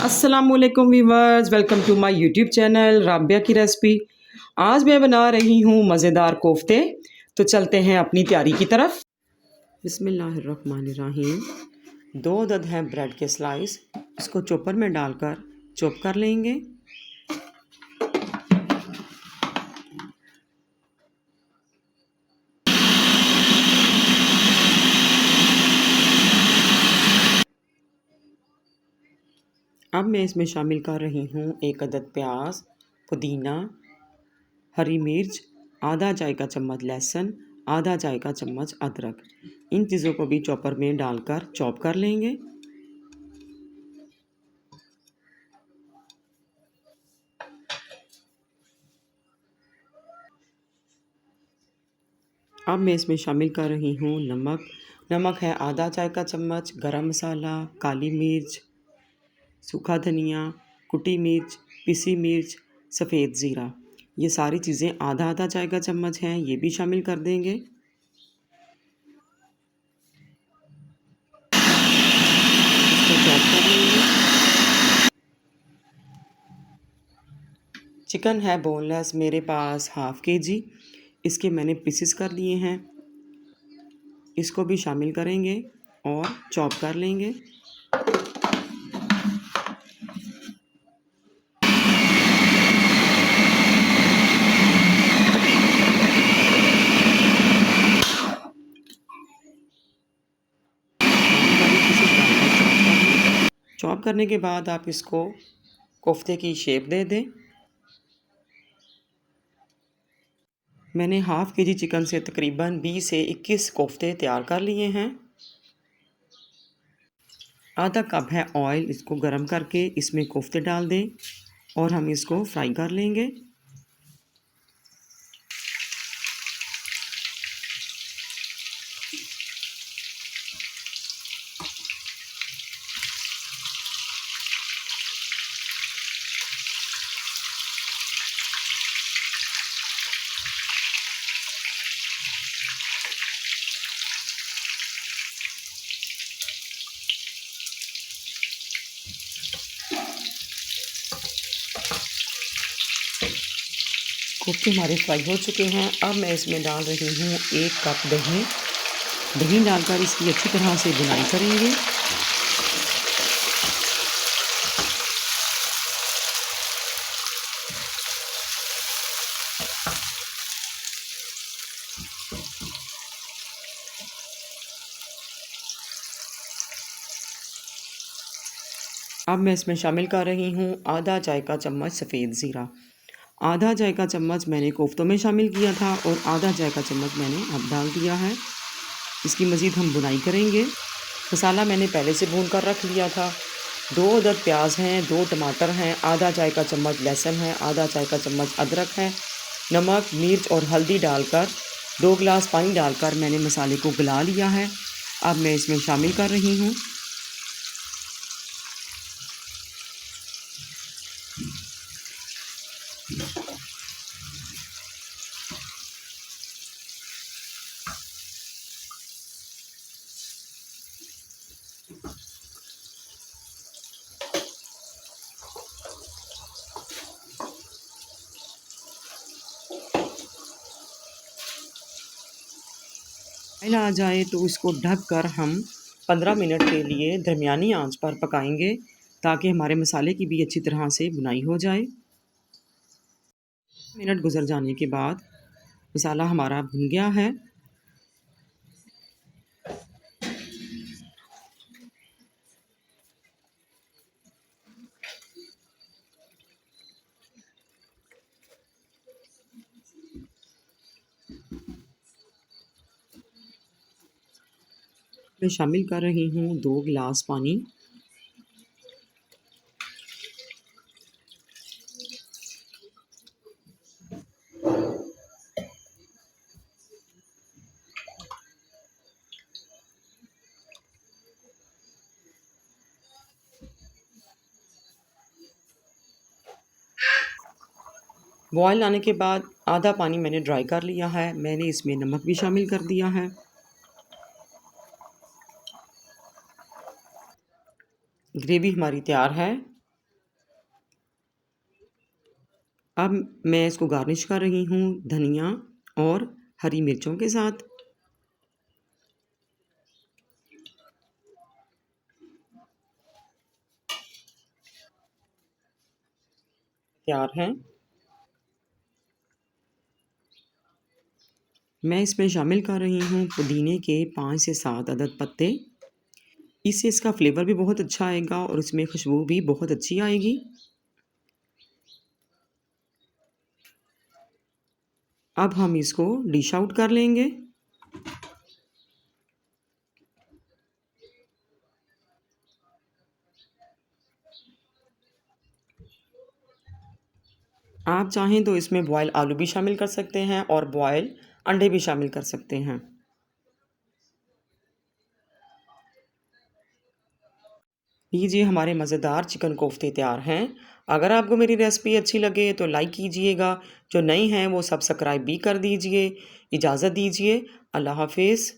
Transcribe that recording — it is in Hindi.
अस्सलामुअलैकुम viewers, welcome to my YouTube channel Rabia की रेसिपी। आज मैं बना रही हूँ मज़ेदार कोफ्ते। तो चलते हैं अपनी तैयारी की तरफ। बिस्मिल्लाहिर्रहमानिर्रहीम। 2 अदद हैं ब्रेड के स्लाइस, इसको चॉपर में डालकर चॉप कर लेंगे। अब मैं इसमें शामिल कर रही हूँ 1 अदद प्याज, पुदीना, हरी मिर्च, आधा चाय का चम्मच लहसुन, आधा चाय का चम्मच अदरक। इन चीज़ों को भी चॉपर में डालकर चॉप कर लेंगे। अब मैं इसमें शामिल कर रही हूँ नमक है आधा चाय का चम्मच, गरम मसाला, काली मिर्च, सूखा धनिया, कुटी मिर्च, पिसी मिर्च, सफ़ेद ज़ीरा। ये सारी चीज़ें आधा आधा चाय का चम्मच हैं, ये भी शामिल कर देंगे। इसको चॉप कर लेंगे। चिकन है बोनलेस मेरे पास हाफ़ kg, इसके मैंने पीसेस कर लिए हैं। इसको भी शामिल करेंगे और चॉप कर लेंगे। चॉप करने के बाद आप इसको कोफ्ते की शेप दे दें। मैंने हाफ़ kg चिकन से तकरीबन 20 से 21 कोफ्ते तैयार कर लिए हैं। आधा कप है ऑयल, इसको गर्म करके इसमें कोफ्ते डाल दें और हम इसको फ्राई कर लेंगे। कोफ्ते हमारे फ्राई हो चुके हैं। अब मैं इसमें डाल रही हूँ 1 कप दही। दही डालकर इसकी अच्छी तरह से बुनाई करेंगे। अब मैं इसमें शामिल कर रही हूँ आधा चाय का चम्मच सफ़ेद ज़ीरा। आधा चाय का चम्मच मैंने कोफ्तों में शामिल किया था और आधा चाय का चम्मच मैंने अब डाल दिया है। इसकी मज़ीद हम बुनाई करेंगे। मसाला मैंने पहले से भून कर रख लिया था। 2 अदद प्याज हैं, 2 टमाटर हैं, आधा चाय का चम्मच लहसुन है, आधा चाय का चम्मच अदरक है। नमक, मिर्च और हल्दी डालकर 2 गिलास पानी डालकर मैंने मसाले को गला लिया है। अब मैं इसमें शामिल कर रही हूँ। आ जाए तो इसको ढक कर हम 15 मिनट के लिए दरमियानी आंच पर पकाएंगे ताकि हमारे मसाले की भी अच्छी तरह से बुनाई हो जाए। मिनट गुजर जाने के बाद मसाला हमारा भुन गया है। मैं शामिल कर रही हूँ 2 गिलास पानी। बॉयल आने के बाद आधा पानी मैंने ड्राई कर लिया है। मैंने इसमें नमक भी शामिल कर दिया है। ग्रेवी हमारी तैयार है। अब मैं इसको गार्निश कर रही हूँ धनिया और हरी मिर्चों के साथ। तैयार है। मैं इसमें शामिल कर रही हूँ पुदीने के 5 से 7 अदद पत्ते। इससे इसका फ्लेवर भी बहुत अच्छा आएगा और इसमें खुशबू भी बहुत अच्छी आएगी। अब हम इसको डिश आउट कर लेंगे। आप चाहें तो इसमें बॉयल आलू भी शामिल कर सकते हैं और बॉयल अंडे भी शामिल कर सकते हैं। लीजिए हमारे मज़ेदार चिकन कोफ्ते तैयार हैं। अगर आपको मेरी रेसिपी अच्छी लगे तो लाइक कीजिएगा। जो नई हैं वो सब्सक्राइब भी कर दीजिए। इजाज़त दीजिए। अल्लाह हाफिज़।